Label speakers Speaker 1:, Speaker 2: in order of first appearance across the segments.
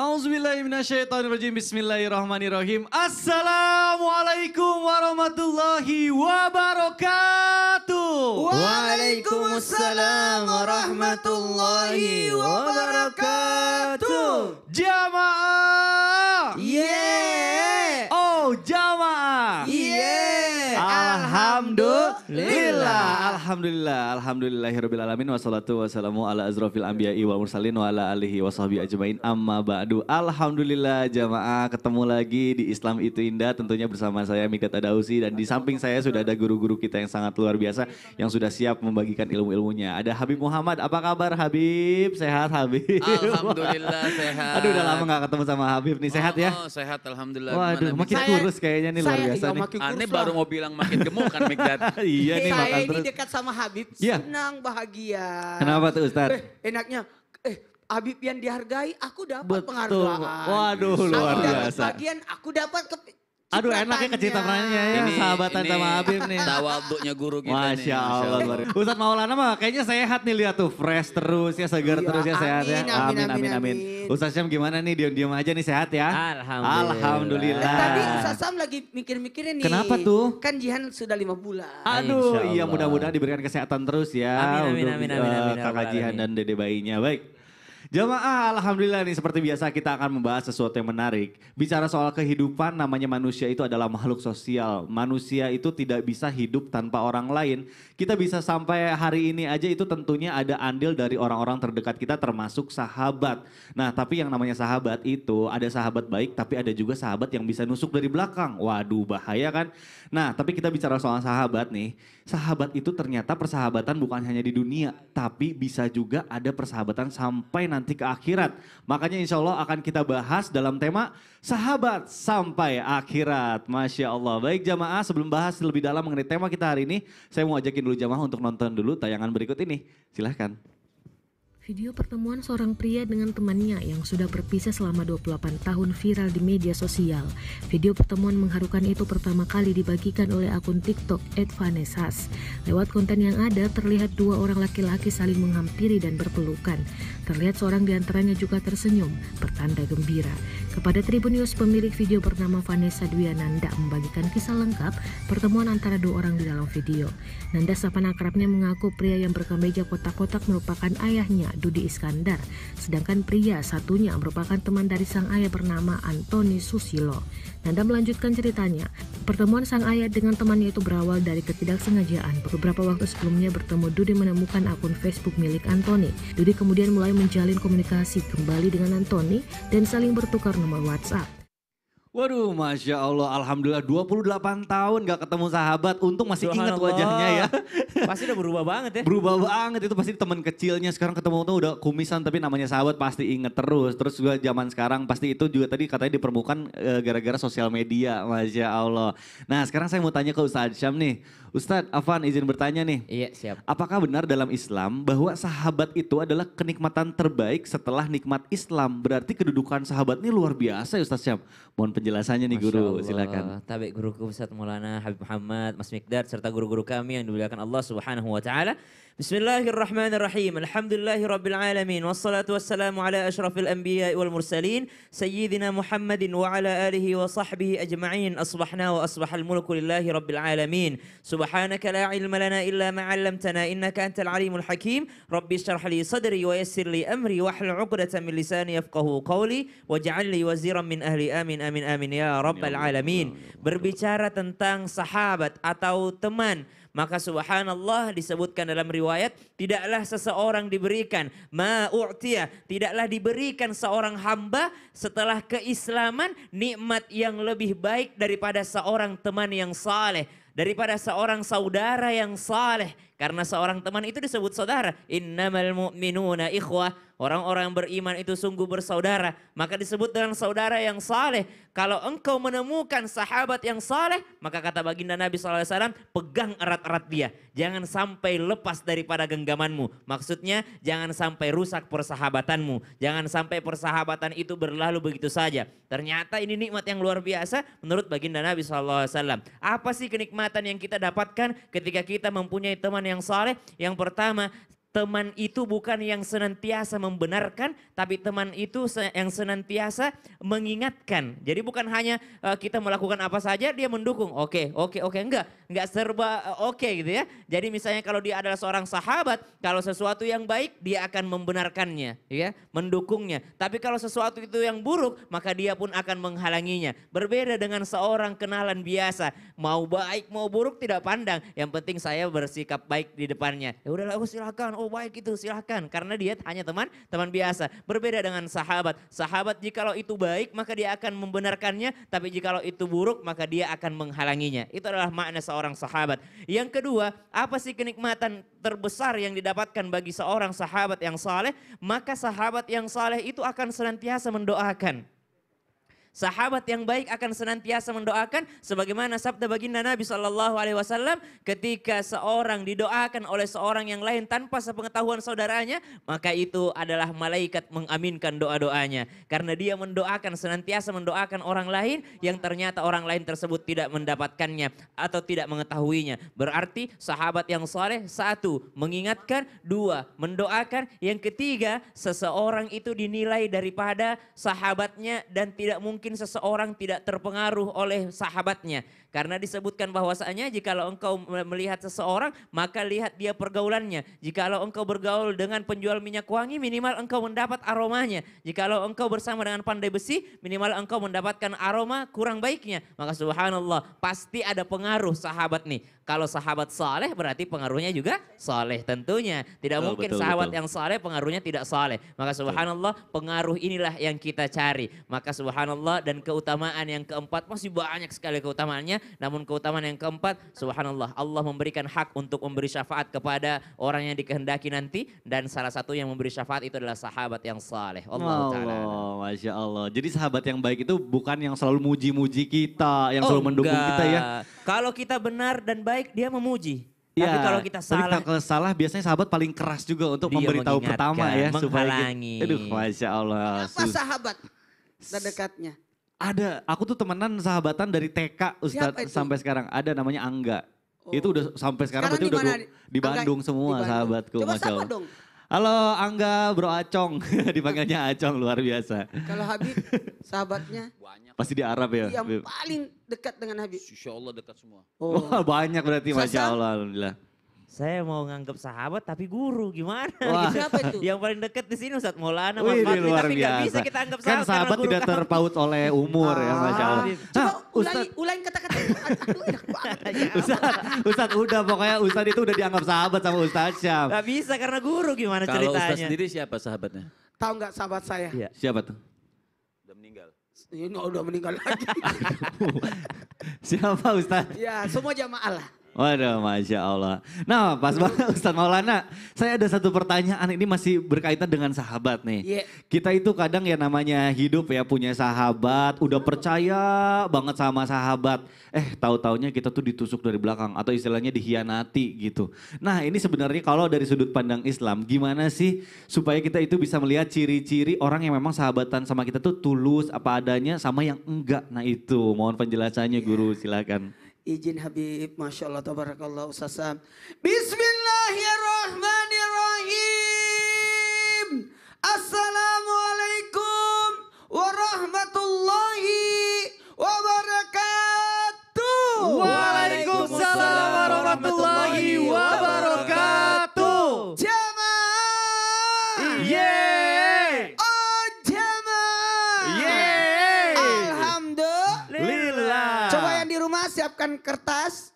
Speaker 1: Auzubillahiminasyaitonirrajim. Bismillahirrahmanirrahim. Assalamualaikum warahmatullahi wabarakatuh.
Speaker 2: Waalaikumsalam warahmatullahi wabarakatuh.
Speaker 1: Jamaah.
Speaker 2: Yeah.
Speaker 1: Oh, jamaah.
Speaker 2: Yeah.
Speaker 1: Alhamdulillahirabbil alamin wassalatu wassalamu ala azrafil anbiya'i wal mursalin wa ala alihi washabihi ajmain amma ba'du. Alhamdulillah jamaah, ketemu lagi di Islam Itu Indah tentunya bersama saya Mikdad Adausi, dan di samping saya sudah ada guru-guru kita yang sangat luar biasa yang sudah siap membagikan ilmu-ilmunya. Ada Habib Muhammad. Apa kabar Habib? Sehat Habib?
Speaker 3: Alhamdulillah sehat.
Speaker 1: Aduh, udah lama gak ketemu sama Habib nih. Sehat ya?
Speaker 3: Oh, sehat alhamdulillah.
Speaker 1: Waduh, makin kurus kayaknya nih, luar biasa nih.
Speaker 3: Aneh baru mau bilang makin gemuk kan Mikdad.
Speaker 1: Iya nih, makan
Speaker 2: Saya ini
Speaker 1: terus.
Speaker 2: dekat sama Habib,
Speaker 1: Iya.
Speaker 2: senang, bahagia.
Speaker 1: Kenapa tuh Ustadz?
Speaker 2: Enaknya, Habib yang dihargai, aku dapat
Speaker 1: Betul.
Speaker 2: penghargaan.
Speaker 1: Waduh, luar
Speaker 2: Aku dapat
Speaker 1: biasa.
Speaker 2: bagian, aku dapat
Speaker 1: Aduh, enaknya kecipratannya ya, sahabatan sama Habib nih.
Speaker 3: Tawaduknya guru kita nih.
Speaker 1: Masya Allah. Ustadz Maulana mah kayaknya sehat nih, lihat tuh, fresh terus ya, segar
Speaker 2: Iya,
Speaker 1: terus ya, sehat ya.
Speaker 2: amin.
Speaker 1: Ustadz Syam gimana nih, diam-diam aja nih, sehat ya? Alhamdulillah.
Speaker 2: Tadi Ustaz Sam lagi mikir-mikirin nih.
Speaker 1: Kenapa tuh?
Speaker 2: Kan Jihan sudah 5 bulan.
Speaker 1: Aduh,
Speaker 4: Insya
Speaker 1: iya
Speaker 4: Allah.
Speaker 1: mudah-mudahan diberikan kesehatan terus ya.
Speaker 4: Amin,
Speaker 1: untuk,
Speaker 4: amin, amin,
Speaker 1: kakak
Speaker 4: amin,
Speaker 1: Jihan
Speaker 4: amin.
Speaker 1: dan dede bayinya. Baik. Jamaah, alhamdulillah nih, seperti biasa kita akan membahas sesuatu yang menarik. Bicara soal kehidupan, namanya manusia itu adalah makhluk sosial. Manusia itu tidak bisa hidup tanpa orang lain. Kita bisa sampai hari ini aja itu tentunya ada andil dari orang-orang terdekat kita, termasuk sahabat. Nah, tapi yang namanya sahabat itu ada sahabat baik, tapi ada juga sahabat yang bisa nusuk dari belakang. Waduh, bahaya kan? Nah, tapi kita bicara soal sahabat nih. Sahabat itu ternyata persahabatan bukan hanya di dunia, tapi bisa juga ada persahabatan sampai nanti ke akhirat. Makanya insya Allah akan kita bahas dalam tema sahabat sampai akhirat. Masya Allah. Baik jamaah, sebelum bahas lebih dalam mengenai tema kita hari ini, saya mau ajakin dulu jamaah untuk nonton dulu tayangan berikut ini. Silahkan.
Speaker 5: Video pertemuan seorang pria dengan temannya yang sudah berpisah selama 28 tahun viral di media sosial. Video pertemuan mengharukan itu pertama kali dibagikan oleh akun TikTok @vanessas. Lewat konten yang ada, terlihat dua orang laki-laki saling menghampiri dan berpelukan. Terlihat seorang diantaranya juga tersenyum, pertanda gembira. Kepada Tribun News, pemilik video bernama Vanessa Dwiananda membagikan kisah lengkap pertemuan antara dua orang di dalam video. Nanda, sapaan akrabnya, mengaku pria yang berkemeja kotak-kotak merupakan ayahnya, Dudi Iskandar. Sedangkan pria satunya merupakan teman dari sang ayah bernama Antoni Susilo. Nanda melanjutkan ceritanya, pertemuan sang ayah dengan temannya itu berawal dari ketidaksengajaan. Beberapa waktu sebelumnya bertemu, Dudi menemukan akun Facebook milik Antoni. Dudi kemudian mulai menjalin komunikasi kembali dengan Antoni dan saling bertukar nomor WhatsApp.
Speaker 1: Waduh, Masya Allah, Alhamdulillah 28 tahun gak ketemu sahabat, untung masih ingat
Speaker 4: Subhanallah.
Speaker 1: wajahnya ya.
Speaker 4: Pasti udah berubah banget ya.
Speaker 1: Berubah banget, itu pasti teman kecilnya, sekarang ketemu tuh udah kumisan tapi namanya sahabat pasti inget terus. Terus juga zaman sekarang pasti itu juga tadi katanya dipermukan gara-gara sosial media, Masya Allah. Nah sekarang saya mau tanya ke Ustadz Syam nih. Ustadz Afan izin bertanya nih.
Speaker 4: Iya siap.
Speaker 1: Apakah benar dalam Islam bahwa sahabat itu adalah kenikmatan terbaik setelah nikmat Islam? Berarti kedudukan sahabat ini luar biasa ya Ustadz Syam. Mohon penjelasannya nih
Speaker 4: Masya
Speaker 1: guru,
Speaker 4: Allah.
Speaker 1: silakan.
Speaker 4: Tabik guruku Ustadz Maulana Habib Muhammad, Mas Mikdad, serta guru-guru kami yang dimuliakan Allah Subhanahu wa taala. Bismillahirrahmanirrahim. Alhamdulillahirabbil alamin wassalatu wassalamu ala asyrafil anbiya'i wal mursalin sayyidina Muhammadin wa ala alihi wa sahbihi ajma'in. Asbahna wa asbahal mulku lillahi rabbil alamin. Subhanaka la ilma lana illa ma 'allamtana innaka antal alimul hakim. Rabbi shrah li sadri wa yassir li amri wahlul 'uqdatam min lisani yafqahu qawli waj'al li waziran min ahli. Amin amin amin ya rabbal alamin. Berbicara tentang sahabat atau teman, maka subhanallah disebutkan dalam riwayat, tidaklah seseorang diberikan ma'u'tiyah, tidaklah diberikan seorang hamba setelah keislaman nikmat yang lebih baik daripada seorang teman yang saleh, daripada seorang saudara yang saleh. Karena seorang teman itu disebut saudara. Innamal mu'minuna ikhwah. Orang-orang yang beriman itu sungguh bersaudara. Maka disebut dengan saudara yang saleh. Kalau engkau menemukan sahabat yang saleh, maka kata baginda Nabi SAW, pegang erat-erat dia. Jangan sampai lepas daripada genggamanmu. Maksudnya jangan sampai rusak persahabatanmu. Jangan sampai persahabatan itu berlalu begitu saja. Ternyata ini nikmat yang luar biasa menurut baginda Nabi SAW. Apa sih kenikmatan yang kita dapatkan ketika kita mempunyai teman yang saleh? Yang pertama, teman itu bukan yang senantiasa membenarkan, tapi teman itu yang senantiasa mengingatkan. Jadi bukan hanya kita melakukan apa saja dia mendukung. Oke, enggak serba oke gitu ya. Jadi misalnya kalau dia adalah seorang sahabat, kalau sesuatu yang baik dia akan membenarkannya, ya, mendukungnya. Tapi kalau sesuatu itu yang buruk, maka dia pun akan menghalanginya. Berbeda dengan seorang kenalan biasa, mau baik mau buruk tidak pandang. Yang penting saya bersikap baik di depannya. Ya udahlah, silakan. Oh baik itu silahkan, karena dia hanya teman biasa. Berbeda dengan sahabat. Sahabat jikalau itu baik maka dia akan membenarkannya, tapi jikalau itu buruk maka dia akan menghalanginya. Itu adalah makna seorang sahabat. Yang kedua, apa sih kenikmatan terbesar yang didapatkan bagi seorang sahabat yang saleh? Maka sahabat yang saleh itu akan senantiasa mendoakan. Sahabat yang baik akan senantiasa mendoakan, sebagaimana sabda baginda Nabi SAW, ketika seorang didoakan oleh seorang yang lain tanpa sepengetahuan saudaranya, maka itu adalah malaikat mengaminkan doa-doanya. Karena dia mendoakan, senantiasa mendoakan orang lain yang ternyata orang lain tersebut tidak mendapatkannya atau tidak mengetahuinya. Berarti sahabat yang saleh, satu, mengingatkan, dua, mendoakan, yang ketiga, seseorang itu dinilai daripada sahabatnya dan tidak mungkin seseorang tidak terpengaruh oleh sahabatnya. Karena disebutkan bahwasanya jikalau engkau melihat seseorang, maka lihat dia pergaulannya. Jikalau engkau bergaul dengan penjual minyak wangi, minimal engkau mendapat aromanya. Jikalau engkau bersama dengan pandai besi, minimal engkau mendapatkan aroma kurang baiknya. Maka subhanallah, pasti ada pengaruh sahabat nih. Kalau sahabat saleh berarti pengaruhnya juga saleh tentunya. Tidak mungkin sahabat yang saleh pengaruhnya tidak saleh. Maka subhanallah, pengaruh inilah yang kita cari. Maka subhanallah, dan keutamaan yang keempat, masih banyak sekali keutamaannya. Namun keutamaan yang keempat, subhanallah, Allah memberikan hak untuk memberi syafaat kepada orang yang dikehendaki nanti. Dan salah satu yang memberi syafaat itu adalah sahabat yang saleh. Allah Ta'ala.
Speaker 1: Masya Allah. Jadi sahabat yang baik itu bukan yang selalu muji-muji kita, yang selalu mendukung kita ya.
Speaker 4: Kalau kita benar dan baik, dia memuji. Tapi kalau kita salah,
Speaker 1: salah biasanya sahabat paling keras juga untuk memberitahu pertama ya.
Speaker 4: Menghalangi.
Speaker 1: Aduh, Masya Allah.
Speaker 2: Apa sahabat terdekatnya?
Speaker 1: Ada, aku tuh temenan sahabatan dari TK Ustadz sampai sekarang. Ada namanya Angga. Itu udah sampai sekarang berarti udah di Bandung semua sahabatku.
Speaker 2: Coba
Speaker 1: Masya Allah.
Speaker 2: sama dong.
Speaker 1: Halo Angga, Bro Acong. Dipanggilnya Acong, luar biasa.
Speaker 2: Kalau Habib sahabatnya?
Speaker 3: Banyak.
Speaker 1: Pasti di Arab ya?
Speaker 2: Yang paling dekat dengan Habib.
Speaker 3: Insya Allah dekat semua.
Speaker 1: Oh, banyak berarti, Masya Allah. Alhamdulillah.
Speaker 4: saya mau nganggap sahabat tapi guru gimana?
Speaker 1: Wah.
Speaker 4: Gitu.
Speaker 2: Siapa itu?
Speaker 4: Yang paling dekat di sini Ustadz Maulana,
Speaker 1: Wih,
Speaker 4: Mas Fadli,
Speaker 1: luar
Speaker 4: tapi nggak
Speaker 1: biasa.
Speaker 4: bisa kita anggap
Speaker 1: Kan
Speaker 4: sahabat.
Speaker 1: sahabat
Speaker 4: karena guru
Speaker 1: tidak
Speaker 4: kami.
Speaker 1: terpaut oleh umur ya, Masya Allah.
Speaker 2: Coba
Speaker 1: Ustadz,
Speaker 2: ulangi kata-kata itu. Aduh, enak banget.
Speaker 1: Ustadz udah pokoknya Ustadz itu udah dianggap sahabat sama Ustadz Syam.
Speaker 4: Nggak bisa karena guru gimana
Speaker 3: Kalau Ustaz
Speaker 4: ceritanya?
Speaker 3: sendiri siapa sahabatnya?
Speaker 2: Tahu nggak sahabat saya?
Speaker 4: Iya.
Speaker 1: Siapa tuh?
Speaker 3: Udah meninggal.
Speaker 2: Ini udah meninggal lagi.
Speaker 1: Siapa Ustadz?
Speaker 2: Ya, semua jamaah lah.
Speaker 1: Waduh, Masya Allah. Nah, pas banget Ustadz Maulana. Saya ada satu pertanyaan, ini masih berkaitan dengan sahabat nih.
Speaker 2: Iya.
Speaker 1: Kita itu kadang ya namanya hidup ya punya sahabat, udah percaya banget sama sahabat. Tahu-taunya kita tuh ditusuk dari belakang atau istilahnya dikhianati gitu. Nah, ini sebenarnya kalau dari sudut pandang Islam, gimana sih supaya kita itu bisa melihat ciri-ciri orang yang memang sahabatan sama kita tuh tulus apa adanya sama yang enggak. Nah itu, mohon penjelasannya Guru, silakan.
Speaker 2: Izin Habib, Masya Allah, Tabarakallah, Ustaz Sam. Bismillahirrahmanirrahim. Assalamualaikum warahmatullahi wabarakatuh.
Speaker 1: Waalaikumsalam warahmatullahi wabarakatuh.
Speaker 2: Jamaah.
Speaker 1: Yeay.
Speaker 2: Oh jamaah.
Speaker 1: Yeay.
Speaker 2: Alhamdulillah. Coba yang di rumah siapkan kertas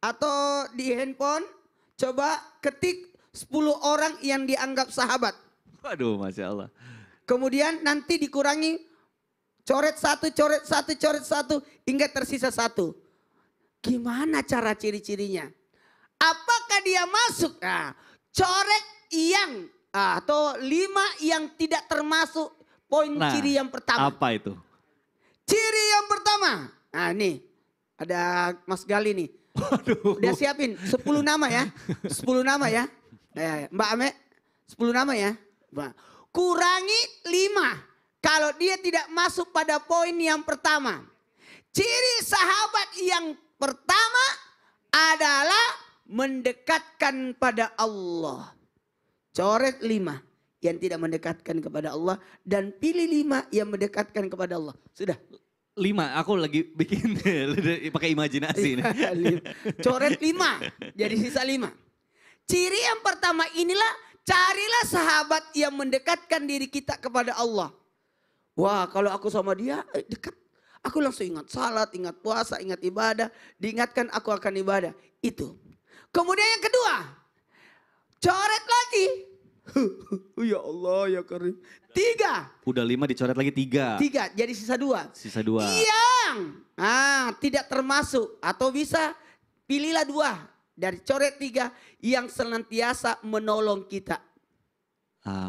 Speaker 2: atau di handphone. Coba ketik 10 orang yang dianggap sahabat.
Speaker 1: Waduh, Masya Allah.
Speaker 2: Kemudian nanti dikurangi coret satu hingga tersisa 1. Gimana cara ciri-cirinya? Apakah dia masuk? Nah, coret yang atau 5 yang tidak termasuk poin ciri yang pertama.
Speaker 1: Apa itu?
Speaker 2: Ciri yang pertama. Nah nih ada Mas Gali nih.
Speaker 1: Waduh.
Speaker 2: Udah siapin 10 nama ya. 10 nama ya. Mbak Ame 10 nama ya. Kurangi 5 kalau dia tidak masuk pada poin yang pertama. Ciri sahabat yang pertama adalah mendekatkan pada Allah. Coret 5 yang tidak mendekatkan kepada Allah dan pilih 5 yang mendekatkan kepada Allah. Sudah.
Speaker 1: 5, aku lagi bikin pakai imajinasi nih.
Speaker 2: Coret 5, jadi sisa 5. Ciri yang pertama inilah, carilah sahabat yang mendekatkan diri kita kepada Allah. Wah, kalau aku sama dia dekat, aku langsung ingat salat, ingat puasa, ingat ibadah, diingatkan aku akan ibadah. Itu. Kemudian yang kedua, coret lagi. Ya Allah ya Karim. 3.
Speaker 1: Udah 5 dicoret lagi 3.
Speaker 2: 3, jadi sisa 2.
Speaker 1: Sisa 2.
Speaker 2: Yang tidak termasuk atau bisa pilihlah 2 dari coret 3 yang senantiasa menolong kita.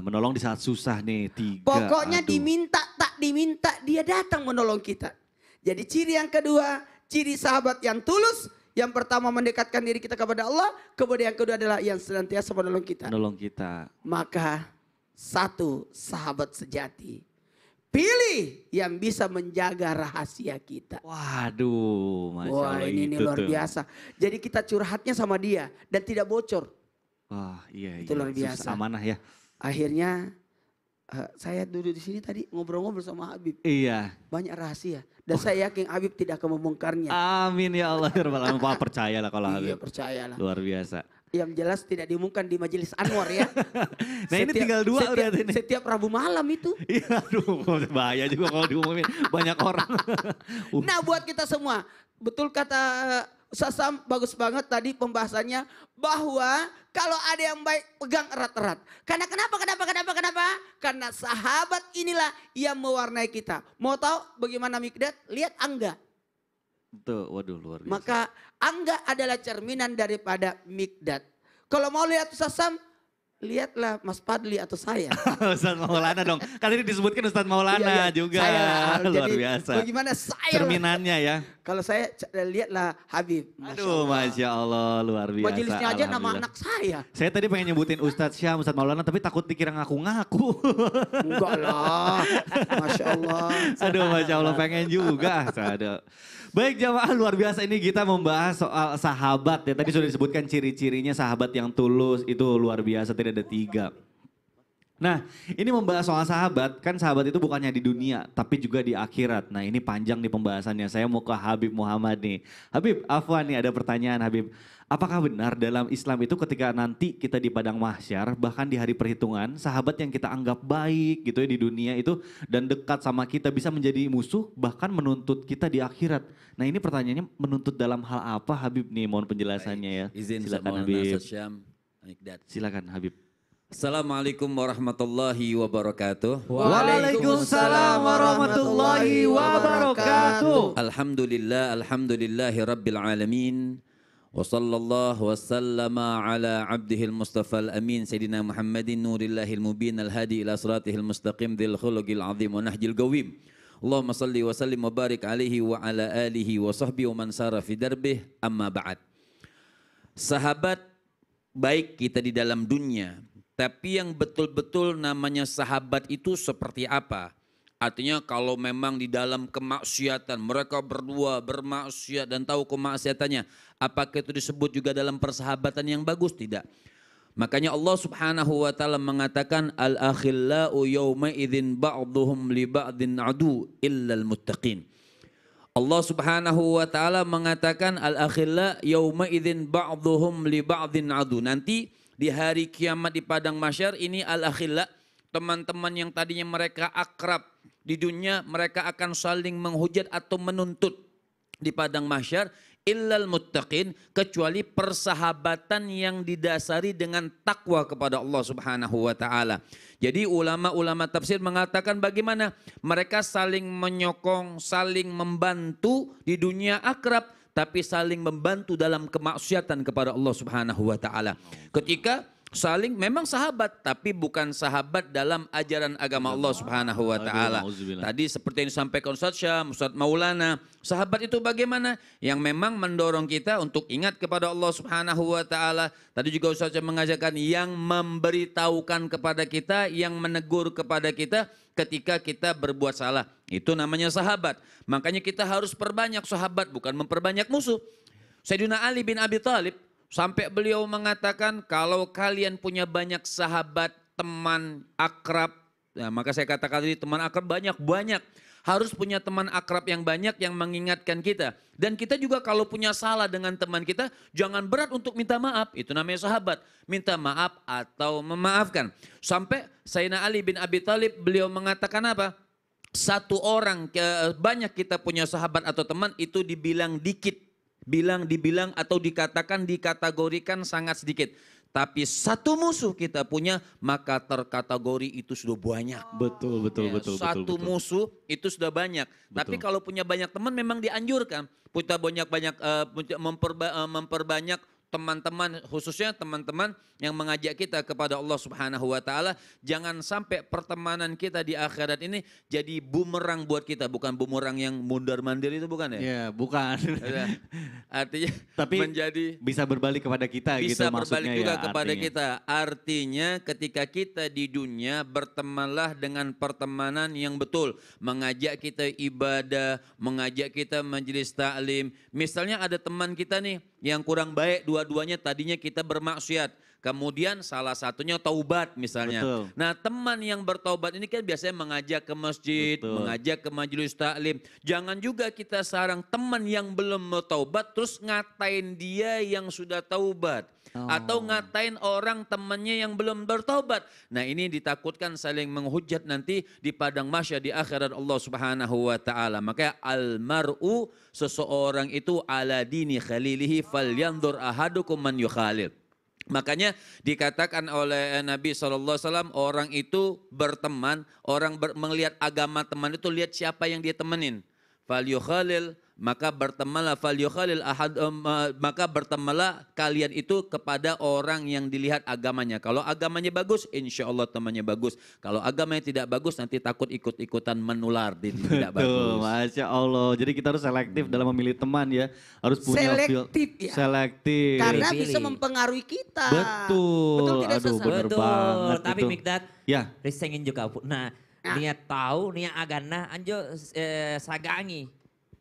Speaker 1: Menolong di saat susah nih 3.
Speaker 2: Pokoknya
Speaker 1: Aduh.
Speaker 2: diminta tak diminta dia datang menolong kita. Jadi ciri yang kedua, ciri sahabat yang tulus. Yang pertama mendekatkan diri kita kepada Allah. Kemudian yang kedua adalah yang senantiasa menolong kita.
Speaker 1: Menolong kita.
Speaker 2: Maka 1 sahabat sejati. Pilih yang bisa menjaga rahasia kita.
Speaker 1: Waduh, Masya
Speaker 2: Wah
Speaker 1: Allah
Speaker 2: ini
Speaker 1: itu
Speaker 2: luar
Speaker 1: tuh.
Speaker 2: biasa. Jadi kita curhatnya sama dia dan tidak bocor.
Speaker 1: Wah iya.
Speaker 2: Itu luar
Speaker 1: Sukses,
Speaker 2: biasa.
Speaker 1: amanah ya.
Speaker 2: Akhirnya saya duduk di sini tadi ngobrol-ngobrol sama Habib.
Speaker 1: Iya.
Speaker 2: Banyak rahasia. Dan saya yakin Habib tidak akan membongkarnya.
Speaker 1: Amin ya Allah. Ya Rabbal Alamin. Wah, percayalah kalau
Speaker 2: Iya
Speaker 1: Habib.
Speaker 2: percayalah.
Speaker 1: Luar biasa.
Speaker 2: Yang jelas tidak diumumkan di Majelis Anwar ya.
Speaker 1: Nah ini tinggal 2 udah ini.
Speaker 2: Setiap Rabu malam itu.
Speaker 1: Iya aduh bahaya juga kalau diumumin banyak orang.
Speaker 2: Nah buat kita semua. Betul kata Ustaz Sam, bagus banget tadi pembahasannya. Bahwa kalau ada yang baik pegang erat-erat. Karena kenapa? Karena sahabat inilah yang mewarnai kita. Mau tahu bagaimana Mikdad? Lihat Angga.
Speaker 1: Tuh, waduh luar biasa.
Speaker 2: Maka Angga adalah cerminan daripada Mikdad. Kalau mau lihat Ustaz Sam, lihatlah Mas Padli atau saya.
Speaker 1: Ustaz Maulana dong. Kan ini disebutkan Ustaz Maulana
Speaker 2: Iya,
Speaker 1: juga.
Speaker 2: saya.
Speaker 1: Luar
Speaker 2: Jadi,
Speaker 1: biasa.
Speaker 2: bagaimana saya?
Speaker 1: Cerminannya ya.
Speaker 2: Kalau saya lihatlah Habib.
Speaker 1: Aduh Masya Allah luar biasa.
Speaker 2: Majelisnya aja nama
Speaker 1: Alhamdulillah.
Speaker 2: anak saya.
Speaker 1: Saya tadi pengen nyebutin Ustadz Syam, Ustadz Maulana tapi takut dikira ngaku-ngaku.
Speaker 2: Enggak lah. Masya Allah.
Speaker 1: Aduh Masya Allah pengen juga. Aduh. Baik jamaah luar biasa ini kita membahas soal sahabat ya. Tadi sudah disebutkan ciri-cirinya sahabat yang tulus itu luar biasa tidak ada 3. Nah ini membahas soal sahabat, kan sahabat itu bukannya di dunia tapi juga di akhirat. Nah ini panjang nih pembahasannya, saya mau ke Habib Muhammad nih. Habib, afwan nih ada pertanyaan Habib. Apakah benar dalam Islam itu ketika nanti kita di padang mahsyar bahkan di hari perhitungan sahabat yang kita anggap baik gitu ya di dunia itu dan dekat sama kita bisa menjadi musuh bahkan menuntut kita di akhirat. Nah ini pertanyaannya menuntut dalam hal apa Habib nih mohon penjelasannya ya.
Speaker 3: Izin
Speaker 1: Silakan
Speaker 3: sama
Speaker 1: Habib.
Speaker 3: Ustaz Syam. Mikdad.
Speaker 1: Silakan Habib.
Speaker 3: Assalamualaikum warahmatullahi wabarakatuh.
Speaker 1: Waalaikumsalam warahmatullahi wabarakatuh.
Speaker 3: Alhamdulillahi rabbil alamin. Wa sallallahu wa sallama ala abdihil mustafal amin Sayyidina Muhammadin nurillahil mubin al-hadi ila siratihil mustaqim dhil khuluqil azim wa nahjil gawim. Allahumma salli wa sallim wa barik alaihi wa ala alihi wa sahbihi wa man sara fi darbih amma ba'd. Sahabat baik kita di dalam dunia, tapi yang betul-betul namanya sahabat itu seperti apa? Artinya kalau memang di dalam kemaksiatan mereka berdua bermaksiat dan tahu kemaksiatannya, apakah itu disebut juga dalam persahabatan yang bagus? Tidak. Makanya Allah Subhanahu wa taala mengatakan al-akhillau yauma idzin ba'dhum li ba'din adu illal muttaqin. Allah Subhanahu wa taala mengatakan al-akhilla yauma idzin ba'dhum li ba'din adu. Nanti di hari kiamat di padang mahsyar ini al-akhilla, teman-teman yang tadinya mereka akrab di dunia, mereka akan saling menghujat atau menuntut di padang mahsyar illal muttaqin, kecuali persahabatan yang didasari dengan takwa kepada Allah Subhanahu wa taala. Jadi ulama-ulama tafsir mengatakan bagaimana mereka saling menyokong, saling membantu di dunia akrab, tapi saling membantu dalam kemaksiatan kepada Allah Subhanahu wa taala. Ketika saling memang sahabat tapi bukan sahabat dalam ajaran agama Allah Subhanahu wa taala. Tadi seperti yang disampaikan Ustaz Syam, Ustaz Maulana, sahabat itu bagaimana? Yang memang mendorong kita untuk ingat kepada Allah Subhanahu wa taala. Tadi juga Ustaz Syam mengajarkan yang memberitahukan kepada kita, yang menegur kepada kita ketika kita berbuat salah. Itu namanya sahabat. Makanya kita harus perbanyak sahabat, bukan memperbanyak musuh. Sayyidina Ali bin Abi Thalib Sampai beliau mengatakan kalau kalian punya banyak sahabat, teman akrab, nah, maka saya katakan tadi teman akrab banyak-banyak. Harus punya teman akrab yang banyak yang mengingatkan kita. Dan kita juga kalau punya salah dengan teman kita, jangan berat untuk minta maaf. Itu namanya sahabat. Minta maaf atau memaafkan. Sampai Sayyidina Ali bin Abi Thalib beliau mengatakan apa? Satu orang, banyak kita punya sahabat atau teman itu dibilang dikit. Dibilang atau dikatakan, dikategorikan sangat sedikit. Tapi satu musuh kita punya, maka terkategori itu sudah banyak.
Speaker 1: Betul.
Speaker 3: Satu musuh itu sudah banyak.
Speaker 1: Betul.
Speaker 3: Tapi kalau punya banyak teman memang dianjurkan. Kita banyak-banyak memperbanyak teman-teman, khususnya teman-teman yang mengajak kita kepada Allah Subhanahu wa taala. Jangan sampai pertemanan kita di akhirat ini jadi bumerang buat kita, bukan bumerang yang mundar-mandir itu bukan ya?
Speaker 1: Ya, bukan.
Speaker 3: Artinya
Speaker 1: Tapi
Speaker 3: menjadi
Speaker 1: bisa berbalik kepada kita gitu
Speaker 3: bisa
Speaker 1: maksudnya
Speaker 3: berbalik juga
Speaker 1: ya,
Speaker 3: kepada
Speaker 1: artinya.
Speaker 3: kita. Artinya ketika kita di dunia bertemanlah dengan pertemanan yang betul. Mengajak kita ibadah, mengajak kita majelis taklim. Misalnya ada teman kita nih yang kurang baik, dua-duanya tadinya kita bermaksiat. Kemudian salah satunya taubat misalnya.
Speaker 1: Betul.
Speaker 3: Nah teman yang bertaubat ini kan biasanya mengajak ke masjid,
Speaker 1: Betul.
Speaker 3: mengajak ke majelis taklim. Jangan juga kita sarang teman yang belum mau taubat terus ngatain dia yang sudah taubat. Atau ngatain orang temannya yang belum bertaubat. Nah ini ditakutkan saling menghujat nanti di padang mahsyar di akhirat Allah Subhanahu wa taala. Makanya almar'u, seseorang itu ala dini khalilihi falyanzur ahadukum man yukhalil. Makanya dikatakan oleh Nabi SAW, orang itu berteman, melihat agama teman itu lihat siapa yang dia temenin. Falyukhalil, maka bertemanlah maka bertemanlah kalian itu kepada orang yang dilihat agamanya. Kalau agamanya bagus, insya Allah temannya bagus. Kalau agamanya tidak bagus, nanti takut ikut-ikutan menular tidak bagus.
Speaker 1: Betul, Masya Allah. Jadi kita harus selektif dalam memilih teman ya. Harus punya
Speaker 2: Selektif ya.
Speaker 1: selektif.
Speaker 2: Karena
Speaker 4: Pilih.
Speaker 2: bisa mempengaruhi kita.
Speaker 1: Betul.
Speaker 2: Betul tidak
Speaker 1: Aduh,
Speaker 2: Sasa?
Speaker 1: bener banget
Speaker 4: Tapi
Speaker 1: itu.
Speaker 4: Mikdad,
Speaker 1: Ya.
Speaker 4: risengin juga pun. Nah, niat tahu, niat agana, anjo sagangi.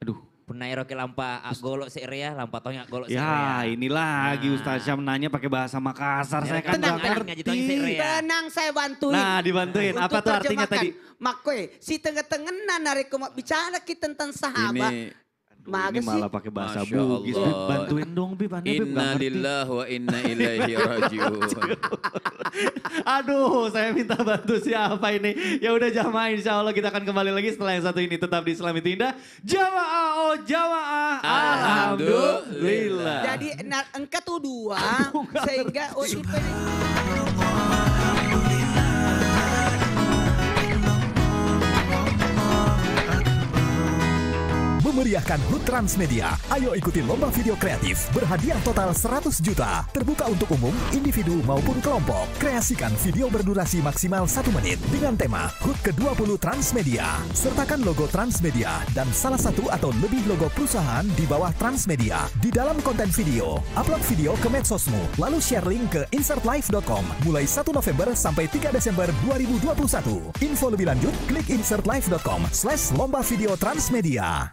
Speaker 1: Aduh.
Speaker 4: Pernah eroke lampa golok searea, lampa tonya golok
Speaker 1: Ya
Speaker 4: searea.
Speaker 1: ini lagi
Speaker 4: Nah.
Speaker 1: Ustaz Syam nanya pakai bahasa Makassar. Saya kan
Speaker 2: Tenang,
Speaker 1: nggak
Speaker 2: tenang,
Speaker 4: ngaji tonya
Speaker 1: ngerti.
Speaker 4: searea.
Speaker 2: Tenang, saya bantuin.
Speaker 1: Nah dibantuin.
Speaker 2: Untuk
Speaker 1: Apa tuh artinya
Speaker 2: terjemahkan.
Speaker 1: tadi?
Speaker 2: Makwe, si tengah-tengah narik mak bicara kita tentang sahabat.
Speaker 1: Aduh,
Speaker 2: Maga
Speaker 1: ini
Speaker 2: sih.
Speaker 1: malah pakai bahasa
Speaker 3: Masya
Speaker 1: Bugis. Bib,
Speaker 3: Allah.
Speaker 1: bantuin dong Bib. Aneh, Bib, nggak
Speaker 3: Inna
Speaker 1: ngerti.
Speaker 3: lillahi wa inna ilaihi rajiun.
Speaker 1: Aduh, saya minta bantu siapa ini? Ya udah jamaah, insya Allah kita akan kembali lagi setelah yang satu ini. Tetap di Islam itu Indah. Jamaah, oh jamaah. Alhamdulillah.
Speaker 2: Jadi engkau tuh dua, sehingga OIP
Speaker 6: Memeriahkan HUT Transmedia. Ayo ikuti lomba video kreatif. Berhadiah total 100 juta. Terbuka untuk umum, individu maupun kelompok. Kreasikan video berdurasi maksimal 1 menit dengan tema HUT ke-20 Transmedia. Sertakan logo Transmedia dan salah satu atau lebih logo perusahaan di bawah Transmedia. Di dalam konten video, upload video ke medsosmu. Lalu share link ke insertlive.com mulai 1 November sampai 3 Desember 2021. Info lebih lanjut, klik insertlive.com/lomba video Transmedia.